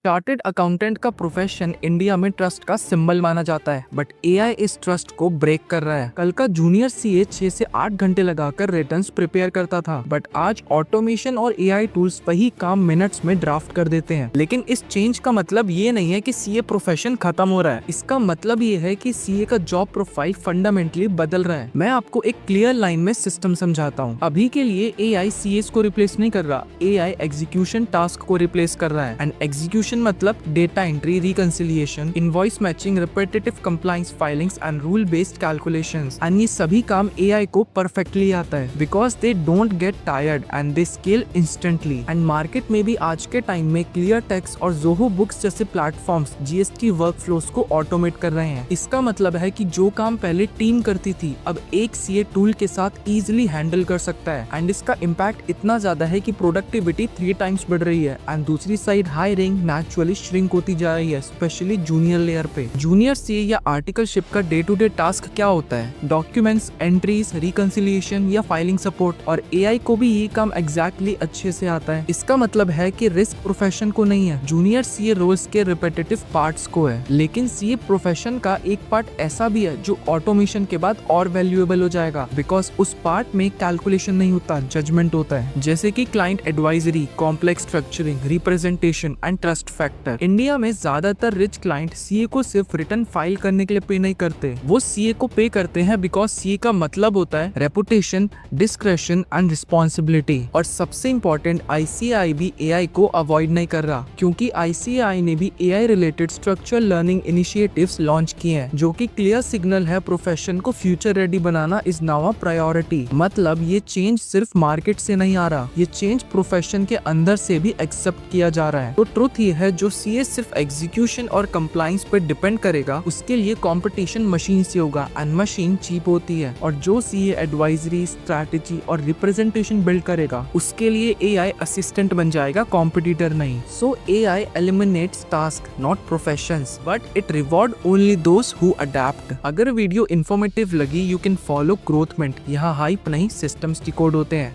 Chartered accountant का profession India में trust का सिंबल माना जाता है, बट एआई इस ट्रस्ट को ब्रेक कर रहा है। कल का जूनियर सीए 6 से 8 घंटे लगाकर रिटर्न्स प्रिपेयर करता था, बट आज ऑटोमेशन और एआई टूल्स वही काम मिनट्स में ड्राफ्ट कर देते हैं। लेकिन इस चेंज का मतलब ये नहीं है कि सीए प्रोफेशन खत्म हो रहा है। इसका मतलब ये है कि सीए का जॉब प्रोफाइल फंडामेंटली बदल रहा है। मैं आपको एक क्लियर लाइन में सिस्टम समझाता हूँ। अभी के लिए एआई सीएस को रिप्लेस नहीं कर रहा, एआई एग्जीक्यूशन टास्क को रिप्लेस कर रहा है। एंड एग्जीक्यूशन मतलब data entry, reconciliation, invoice matching, repetitive compliance filings and rule based calculations. And ये सभी काम एआई को परफेक्टली आता है because they don't get tired and they scale instantly. And market में भी आज के टाइम में क्लियर टेक्स्ट और जोहो बुक्स जैसे प्लेटफॉर्म्स जीएसटी वर्कफ्लोज को ऑटोमेट कर रहे हैं। इसका मतलब है कि जो काम पहले टीम करती थी, अब एक सीए टूल के साथ इजिली हैंडल कर सकता है। एंड इसका इम्पैक्ट इतना ज्यादा है कि प्रोडक्टिविटी 3 टाइम्स बढ़ रही है। एंड दूसरी साइड हायरिंग नेचुरली श्रिंक होती जा रही है, स्पेशली जूनियर लेयर पे। जूनियर सीए या आर्टिकलशिप का डे टू डे टास्क क्या होता है? डॉक्यूमेंट्स, एंट्रीज, रिकंसिलिएशन या फाइलिंग सपोर्ट। और एआई को भी ये काम एग्जैक्टली अच्छे से आता है। इसका मतलब है कि रिस्क प्रोफेशन को नहीं है, जूनियर सीए रोल्स के रिपीटेटिव पार्ट्स को है। लेकिन सीए प्रोफेशन का एक पार्ट ऐसा भी है जो ऑटोमेशन के बाद और वैल्यूएबल हो जाएगा, बिकॉज उस पार्ट में कैलकुलेशन नहीं होता, जजमेंट होता है। जैसे कि client advisory, complex structuring, representation and trust factor. India में ज्यादातर रिच क्लाइंट सीए को सिर्फ रिटर्न फाइल करने के लिए पे नहीं करते, वो सीए को पे करते हैं बिकॉज सीए का मतलब होता है रेपुटेशन, डिस्क्रेशन एंड रिस्पॉन्सिबिलिटी। और सबसे इम्पोर्टेंट, आईसीएआई भी एआई को अवॉइड नहीं कर रहा, क्योंकि आईसीएआई ने भी AI related structural learning initiatives launch किए हैं, जो कि क्लियर सिग्नल है प्रोफेशन को future ready banana is now a priority. मतलब ये चेंज सिर्फ मार्केट से नहीं आ रहा, ये चेंज प्रोफेशन के अंदर से भी एक्सेप्ट किया जा रहा है। तो ट्रुथ ये है, जो सीए सिर्फ एग्जीक्यूशन और कंप्लायंस पर डिपेंड करेगा, उसके लिए कंपटीशन मशीन से होगा एंड मशीन चीप होती है। और जो सीए एडवाइजरी, स्ट्रैटेजी और रिप्रेजेंटेशन बिल्ड करेगा, उसके लिए एआई असिस्टेंट बन जाएगा, कॉम्पिटिटर नहीं। सो AI eliminates task not professions, but it reward only those who adapt. अगर वीडियो इन्फॉर्मेटिव लगी, यू कैन फॉलो ग्रोथमेंट। यहाँ हाइप नहीं, सिस्टम्स डिकोड होते हैं।